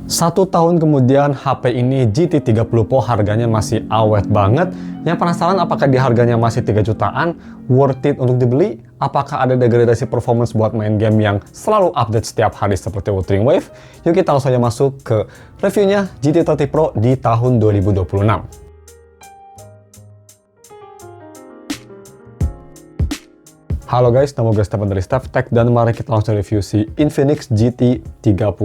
1 tahun kemudian HP ini GT30 Pro harganya masih awet banget. Yang penasaran apakah di harganya masih 3 jutaan? Worth it untuk dibeli? Apakah ada degradasi performance buat main game yang selalu update setiap hari seperti Wuthering Wave? Yuk kita langsung saja masuk ke reviewnya GT30 Pro di tahun 2026. Halo guys, nama gue Stefan dari StefTech dan mari kita langsung review si Infinix GT30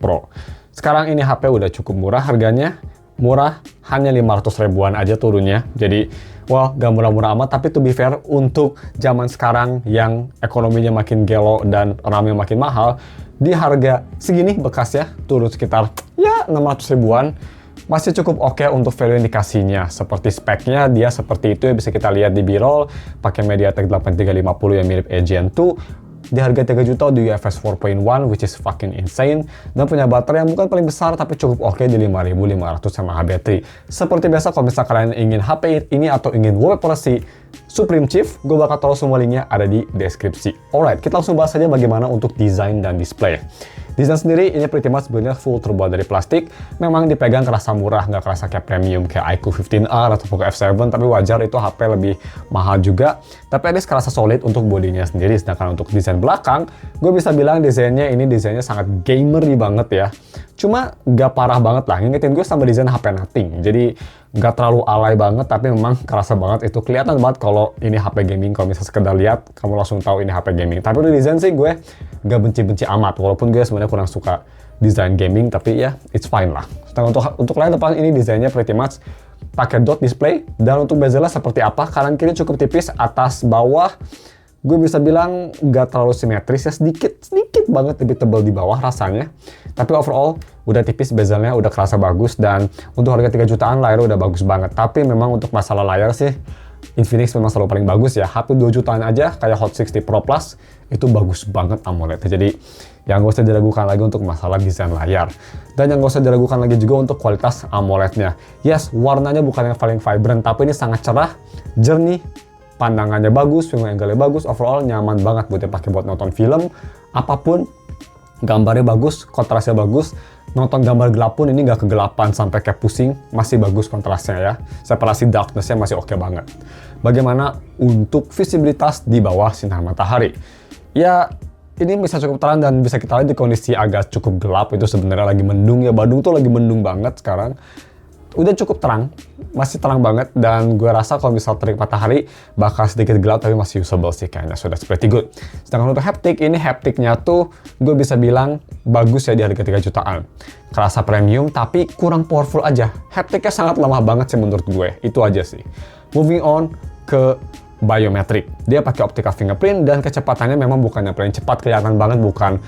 Pro. Sekarang ini HP udah cukup murah harganya, murah hanya 500 ribuan aja turunnya. Jadi, well, gak murah-murah amat, tapi to be fair, untuk zaman sekarang yang ekonominya makin gelo dan RAM-nya makin mahal, di harga segini bekas ya, turun sekitar ya 600 ribuan. Masih cukup oke untuk value yang dikasihnya. Seperti speknya, dia seperti itu ya, bisa kita lihat di B-roll, pakai MediaTek 8350 yang mirip Gen 2, di harga 3 juta di UFS 4.1, which is fucking insane, dan punya baterai yang bukan paling besar tapi cukup oke di 5500 mAh baterai. Seperti biasa, kalau misalnya kalian ingin HP ini atau ingin wallpaper si Supreme Chief, gue bakal taruh semua linknya ada di deskripsi. Alright, kita langsung bahas saja bagaimana untuk desain dan display. Desain sendiri ini pretty much sebenarnya full terbuat dari plastik. Memang dipegang kerasa murah, nggak kerasa kayak premium kayak iQOO 15R atau Poco F7, tapi wajar itu HP lebih mahal juga. Tapi at least kerasa solid untuk bodinya sendiri. Sedangkan untuk desain belakang, gue bisa bilang desainnya sangat gamery banget ya. Cuma nggak parah banget lah, ngingetin gue sama desain HP Nothing. Jadi nggak terlalu alay banget, tapi memang kerasa banget itu. Kelihatan banget kalau ini HP gaming. Kalau misalnya sekedar lihat, kamu langsung tahu ini HP gaming. Tapi untuk desain sih gue nggak benci-benci amat, walaupun gue sebenarnya kurang suka desain gaming, tapi ya it's fine lah. Sedangkan untuk layar depan ini desainnya pretty much pakai dot display, dan untuk bezelnya seperti apa, kanan kiri cukup tipis, atas bawah gue bisa bilang nggak terlalu simetris ya, sedikit banget lebih tebal di bawah rasanya. Tapi overall udah tipis, bezelnya udah kerasa bagus, dan untuk harga 3 jutaan layarnya udah bagus banget. Tapi memang untuk masalah layar sih Infinix memang selalu paling bagus ya. HP 2 jutaan aja kayak Hot 60 Pro Plus itu bagus banget AMOLED. Jadi yang gak usah diragukan lagi untuk masalah desain layar. Dan yang gak usah diragukan lagi juga untuk kualitas AMOLED-nya. Yes, warnanya bukan yang paling vibrant, tapi ini sangat cerah, jernih, pandangannya bagus, viewing angle-nya bagus, overall nyaman banget buat dipakai buat nonton film, apapun. Gambarnya bagus, kontrasnya bagus. Nonton gambar gelap pun ini nggak kegelapan sampai kayak pusing, masih bagus kontrasnya ya. Separasi darkness-nya masih oke banget. Bagaimana untuk visibilitas di bawah sinar matahari? Ya, ini bisa cukup terang dan bisa kita lihat di kondisi agak cukup gelap, itu sebenarnya lagi mendung ya. Bandung tuh lagi mendung banget sekarang. Udah cukup terang, masih terang banget, dan gue rasa kalau misal terik matahari bakal sedikit gelap tapi masih usable sih kayaknya, sudah pretty good. Sedangkan untuk haptik, ini haptiknya tuh gue bisa bilang bagus ya di harga 3 jutaan. Kerasa premium tapi kurang powerful aja. Haptiknya sangat lemah banget sih menurut gue, itu aja sih. Moving on ke biometric. Dia pakai optical fingerprint dan kecepatannya memang bukan yang paling cepat, kelihatan banget bukan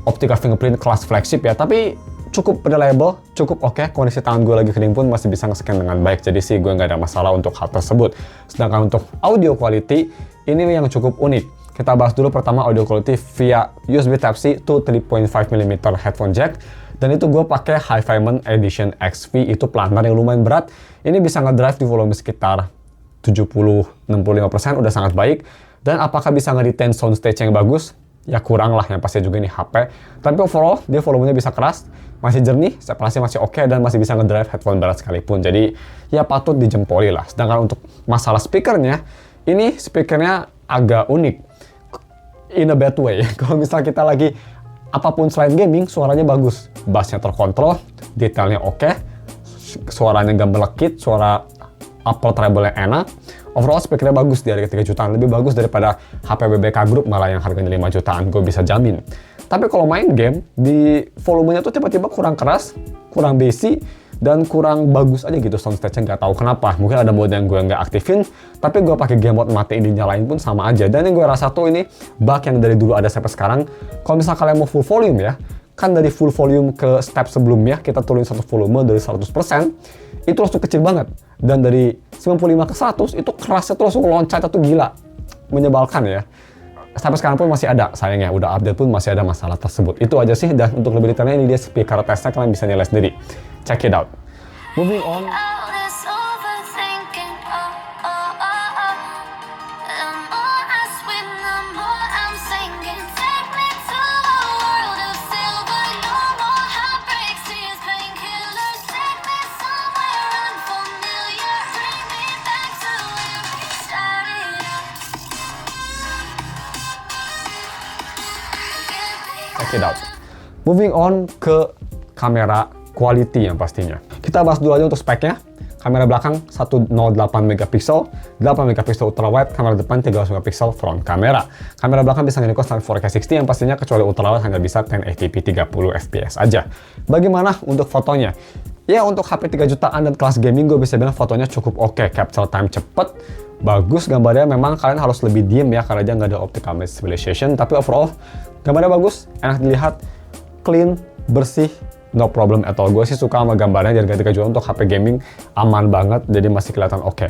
optical fingerprint kelas flagship ya, tapi cukup reliable, cukup oke. Kondisi tangan gue lagi kering pun masih bisa nge-scan dengan baik, jadi sih gue nggak ada masalah untuk hal tersebut. Sedangkan untuk audio quality, ini yang cukup unik. Kita bahas dulu pertama audio quality via USB Type-C to 3.5 mm headphone jack. Dan itu gue pakai HiFiMan Edition XV, itu plantar yang lumayan berat. Ini bisa ngedrive di volume sekitar 70-65%, udah sangat baik. Dan apakah bisa nge-retain soundstage yang bagus? Ya kurang lah, yang pasti juga ini HP. Tapi overall, dia volumenya bisa keras, masih jernih, separasi masih oke, dan masih bisa ngedrive headphone berat sekalipun. Jadi ya patut dijempoli lah. Sedangkan untuk masalah speakernya, ini speakernya agak unik. In a bad way. Kalau misal kita lagi apapun selain gaming, suaranya bagus. Bassnya terkontrol, detailnya oke, suaranya gak melekit, suara upper treble-nya enak. Overall speakernya bagus di harga 3 jutaan, lebih bagus daripada HP BBK Group malah yang harganya 5 jutaan, gue bisa jamin. Tapi kalau main game, di volumenya tuh tiba-tiba kurang keras, kurang bassy, dan kurang bagus aja gitu soundstage-nya, nggak tahu kenapa. Mungkin ada mode yang gue nggak aktifin, tapi gue pakai game mode matiin dinyalain pun sama aja. Dan yang gue rasa tuh ini bug yang dari dulu ada sampai sekarang. Kalau misalnya kalian mau full volume ya, kan dari full volume ke step sebelumnya, kita turunin satu volume dari 100%, itu langsung kecil banget. Dan dari 95 ke 100, itu kerasnya tuh langsung loncat, itu gila. Menyebalkan ya. Sampai sekarang pun masih ada, sayangnya. Udah update pun masih ada masalah tersebut. Itu aja sih, dan untuk lebih detailnya ini dia speaker testnya, kalian bisa nilai sendiri. Check it out. Moving on. check it out. Moving on ke kamera quality yang pastinya. Kita bahas dulu aja untuk speknya. Kamera belakang 108 megapiksel, 8 megapiksel ultrawide, kamera depan 13 megapiksel front kamera. Kamera belakang bisa nge-record sampai 4K 60 yang pastinya kecuali ultrawide hanya bisa 1080p 30 fps aja. Bagaimana untuk fotonya? Ya untuk HP 3 jutaan dan kelas gaming gue bisa bilang fotonya cukup oke. Capture time cepet, bagus gambarnya. Memang kalian harus lebih diem ya karena dia nggak ada optical image stabilization. Tapi overall gambarnya bagus, enak dilihat, clean, bersih. No problem at all. Gue sih suka sama gambarnya dan ketika jual untuk HP gaming aman banget, jadi masih kelihatan oke.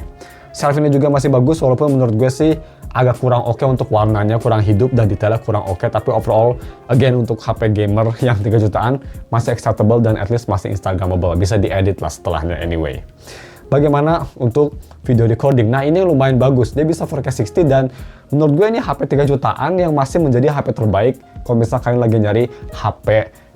Selfie ini juga masih bagus walaupun menurut gue sih agak kurang oke untuk warnanya, kurang hidup dan detailnya kurang oke. Tapi overall, again untuk HP gamer yang 3 jutaan masih acceptable dan at least masih instagramable. Bisa diedit lah setelahnya anyway. Bagaimana untuk video recording? Nah ini lumayan bagus, dia bisa 4K 60 dan menurut gue ini HP 3 jutaan yang masih menjadi HP terbaik kalau misalnya kalian lagi nyari HP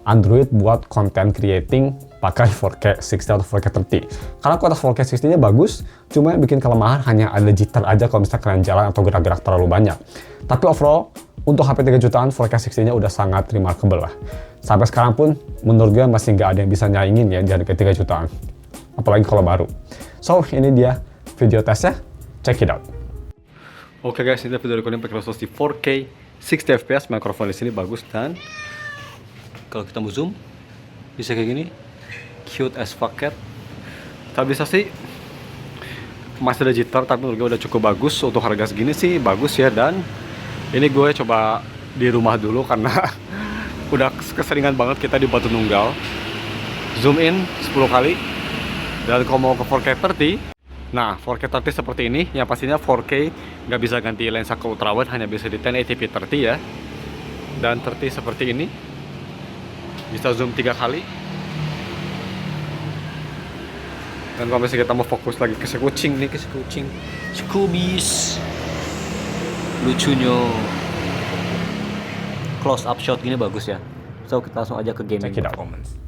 Android buat content creating pakai 4K 60 atau 4K 30. Karena kualitas 4K 60 nya bagus, cuma yang bikin kelemahan hanya ada jitter aja kalau misalnya kalian jalan atau gerak-gerak terlalu banyak. Tapi overall, untuk HP 3 jutaan 4K 60 nya udah sangat remarkable lah. Sampai sekarang pun, menurut gue masih nggak ada yang bisa nyaingin ya di harga 3 jutaan. Apalagi kalau baru. So, ini dia video tesnya. Check it out. Oke guys, ini video recording pakai resolusi 4K 60 fps. Mikrofon di sini bagus dan kalau kita mau zoom bisa kayak gini, cute as fuck cat. Stabilisasi masih ada jitter tapi menurut gue udah cukup bagus untuk harga segini sih, bagus ya. Dan ini gue coba di rumah dulu karena udah keseringan banget kita di Batu Nunggal. Zoom in 10 kali dan kalau mau ke 4K 30, nah 4K 30 seperti ini yang pastinya 4K nggak bisa ganti lensa ke ultrawide, hanya bisa di 1080p 30 ya. Dan 30 seperti ini bisa zoom 3 kali. Dan kalau misalnya kita mau fokus lagi ke si kucing nih, ke si kucing Scoobies lucunya, close up shot gini bagus ya. So kita langsung aja ke gaming performance.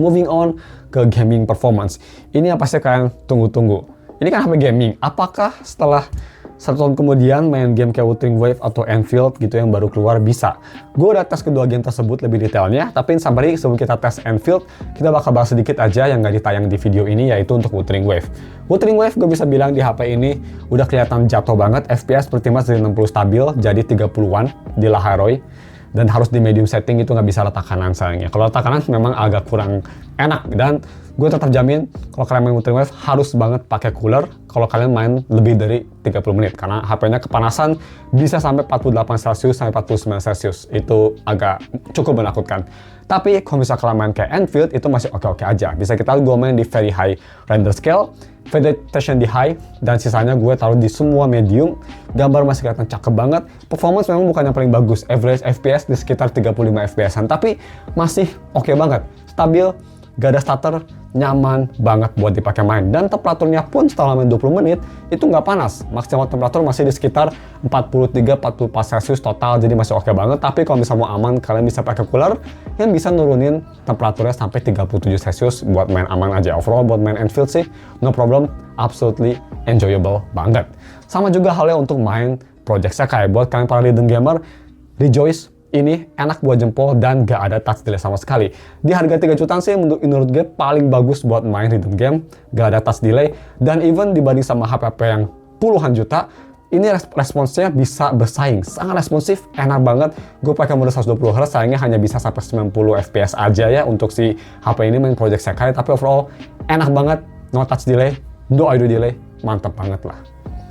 Moving on ke gaming performance, ini yang pasti kalian tunggu-tunggu. Ini kan HP gaming, apakah setelah 1 tahun kemudian main game kayak Wuthering Waves atau Enfield gitu yang baru keluar bisa? Gue udah tes kedua game tersebut lebih detailnya, tapi sabar sebelum kita tes Enfield, kita bakal bahas sedikit aja yang nggak ditayang di video ini, yaitu untuk Wuthering Waves. Wuthering Waves gue bisa bilang di HP ini udah kelihatan jatuh banget, FPS pretty much dari 60 stabil jadi 30-an di Laharoy. Dan harus di medium setting, itu nggak bisa letak kanan sayangnya. Kalau letak kanan memang agak kurang enak, dan gue tetap jamin kalau kalian main Wuthering Waves harus banget pakai cooler kalau kalian main lebih dari 30 menit karena HP-nya kepanasan bisa sampai 48 Celcius sampai 49 Celcius. Itu agak cukup menakutkan. Tapi kalau misalnya kalian main kayak Enfield itu masih oke-oke aja. Bisa kita gue main di very high render scale, vegetation di high, dan sisanya gue taruh di semua medium. Gambar masih kelihatan cakep banget. Performance memang bukan yang paling bagus, average FPS di sekitar 35 fps-an, tapi masih oke banget, stabil, gak ada stutter, nyaman banget buat dipakai main. Dan temperaturnya pun setelah main 20 menit itu nggak panas, maksimal temperatur masih di sekitar 43-44 Celcius total, jadi masih oke banget. Tapi kalau misalnya mau aman, kalian bisa pakai cooler yang bisa nurunin temperaturnya sampai 37 Celcius buat main aman aja. Overall buat main Enfield sih no problem, absolutely enjoyable banget. Sama juga halnya untuk main project saya, kayak buat kalian para rhythm gamer, Rejoice ini enak buat jempol dan gak ada touch delay sama sekali. Di harga 3 jutaan sih menurut gue paling bagus buat main rhythm game, gak ada touch delay, dan even dibanding sama HP yang puluhan juta, ini responsnya bisa bersaing, sangat responsif, enak banget. Gue pakai mode 120Hz, sayangnya hanya bisa sampai 90 fps aja ya untuk si HP ini main Project Sekai, tapi overall enak banget, no touch delay, no audio delay, mantap banget lah.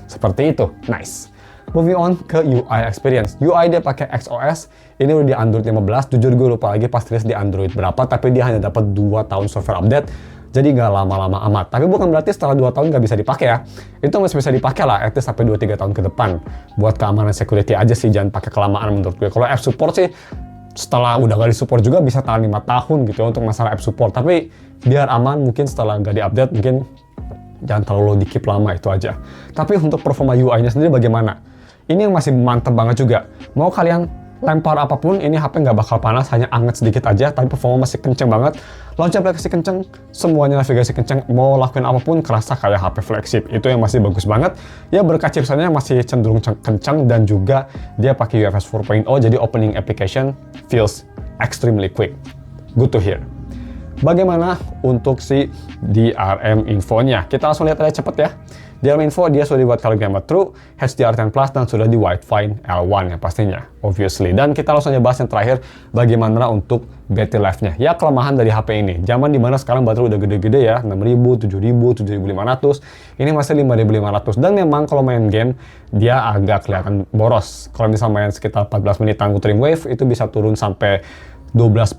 Seperti itu, nice. Moving on ke UI experience. UI dia pakai XOS, ini udah di Android 15, jujur gue lupa lagi pas rilis di Android berapa, tapi dia hanya dapat 2 tahun software update, jadi nggak lama-lama amat. Tapi bukan berarti setelah 2 tahun nggak bisa dipakai ya. Itu masih bisa dipakai lah, at least sampai 2-3 tahun ke depan. Buat keamanan security aja sih, jangan pakai kelamaan menurut gue. Kalau app support sih, setelah udah nggak disupport juga bisa tahan 5 tahun gitu ya untuk masalah app support. Tapi biar aman, mungkin setelah nggak di-update, mungkin jangan terlalu di-keep lama, itu aja. Tapi untuk performa UI-nya sendiri bagaimana? Ini yang masih mantep banget juga. Mau kalian lempar apapun, ini HP nggak bakal panas, hanya anget sedikit aja, tapi performa masih kenceng banget. Launcher aplikasi kenceng, semuanya navigasi kenceng, mau lakuin apapun kerasa kayak HP flagship. Itu yang masih bagus banget. Ya berkat chipsetnya masih cenderung kenceng, dan juga dia pakai UFS 4.0, jadi opening application feels extremely quick. Good to hear. Bagaimana untuk si DRM infonya? Kita langsung lihat aja cepet ya. DRM info dia sudah dibuat kalau gamer true, HDR10 Plus dan sudah di Wi-Fi L1 ya pastinya, obviously. Dan kita langsung aja bahas yang terakhir, bagaimana untuk battery life-nya. Ya kelemahan dari HP ini, zaman dimana sekarang baterai udah gede-gede ya, 6000, 7000, 7500, ini masih 5500. Dan memang kalau main game, dia agak kelihatan boros. Kalau misal main sekitar 14 menit tangguh trim wave, itu bisa turun sampai 12%,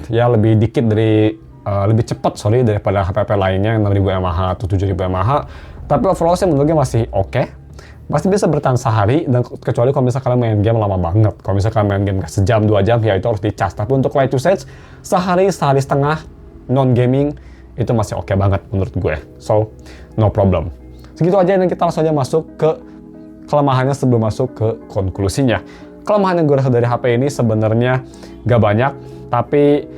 ya lebih dikit dari, lebih cepat daripada HP-HP lainnya yang 6000 mAh atau 7000 mAh. Tapi overall sih menurutnya masih oke. Masih bisa bertahan sehari, dan kecuali kalau misalkan kalian main game lama banget. Kalau misalkan main game sejam, 2 jam, ya itu harus dicas. Tapi untuk light usage, sehari setengah, non-gaming, itu masih oke banget menurut gue. So, no problem. Segitu aja, dan kita langsung aja masuk ke kelemahannya sebelum masuk ke konklusinya. Kelemahan yang gue rasa dari HP ini sebenarnya gak banyak, tapi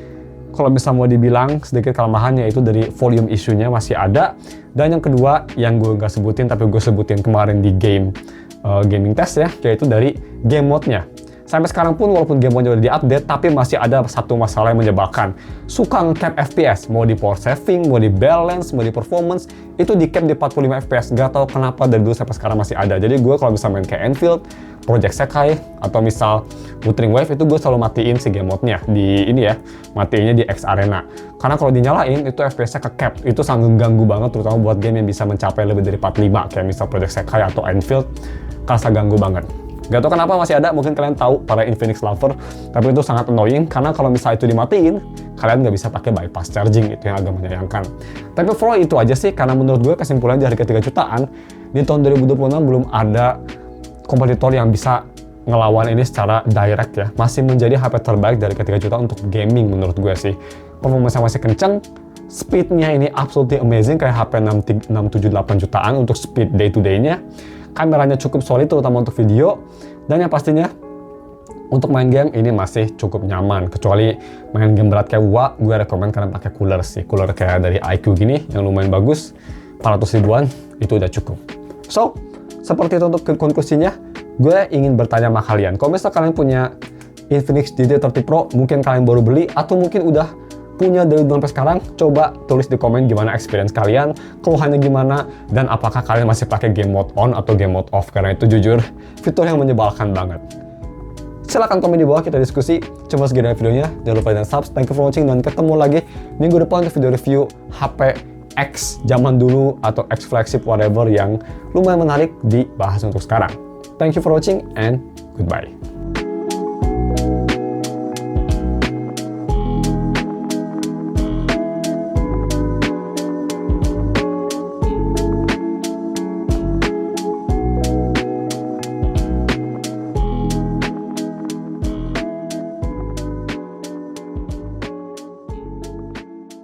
kalau bisa mau dibilang sedikit kelemahannya itu dari volume issue-nya masih ada. Dan yang kedua yang gue nggak sebutin tapi gue sebutin kemarin di gaming test ya, yaitu dari game mode-nya. Sampai sekarang pun walaupun game mode-nya udah di-update, tapi masih ada satu masalah yang menyebalkan. Suka nge-cap FPS, mau di power saving, mau di balance, mau di performance, itu di-cap di 45 FPS. Gak tahu kenapa dari dulu sampai sekarang masih ada. Jadi gue kalau bisa main kayak Enfield, Project Sekai, atau misal Wuthering Wave, itu gue selalu matiin si game mode-nya di ini ya, matiinnya di X Arena. Karena kalau dinyalain, itu FPS-nya ke-cap. Itu sangat ganggu banget, terutama buat game yang bisa mencapai lebih dari 45, kayak misal Project Sekai atau Enfield, kerasa ganggu banget. Gak tau kenapa masih ada, mungkin kalian tahu para Infinix lover, tapi itu sangat annoying karena kalau misalnya itu dimatiin, kalian nggak bisa pakai bypass charging, itu yang agak menyayangkan. Tapi overall itu aja sih, karena menurut gue kesimpulan di harga 3 jutaan, di tahun 2026 belum ada kompetitor yang bisa ngelawan ini secara direct ya. Masih menjadi HP terbaik dari ke 3 juta untuk gaming menurut gue sih. Performanya masih kenceng, speednya ini absolutely amazing kayak HP 678 jutaan untuk speed day to day-nya. Kameranya cukup solid terutama untuk video, dan yang pastinya untuk main game ini masih cukup nyaman. Kecuali main game berat kayak WoW, gue rekomen kalian pakai cooler sih. Cooler kayak dari IQ gini yang lumayan bagus, 400 ribuan itu udah cukup. So, seperti itu untuk konklusinya. Gue ingin bertanya sama kalian, kalau misalnya kalian punya Infinix GT30 Pro, mungkin kalian baru beli atau mungkin udah punya dari dulu sampai sekarang, coba tulis di komen gimana experience kalian, keluhannya gimana, dan apakah kalian masih pakai game mode on atau game mode off, karena itu jujur fitur yang menyebalkan banget. Silahkan komen di bawah, kita diskusi. Cuma segitu videonya, jangan lupa dan subscribe. Thank you for watching, dan ketemu lagi minggu depan untuk video review HP X zaman dulu atau X flagship whatever yang lumayan menarik dibahas untuk sekarang. Thank you for watching and goodbye.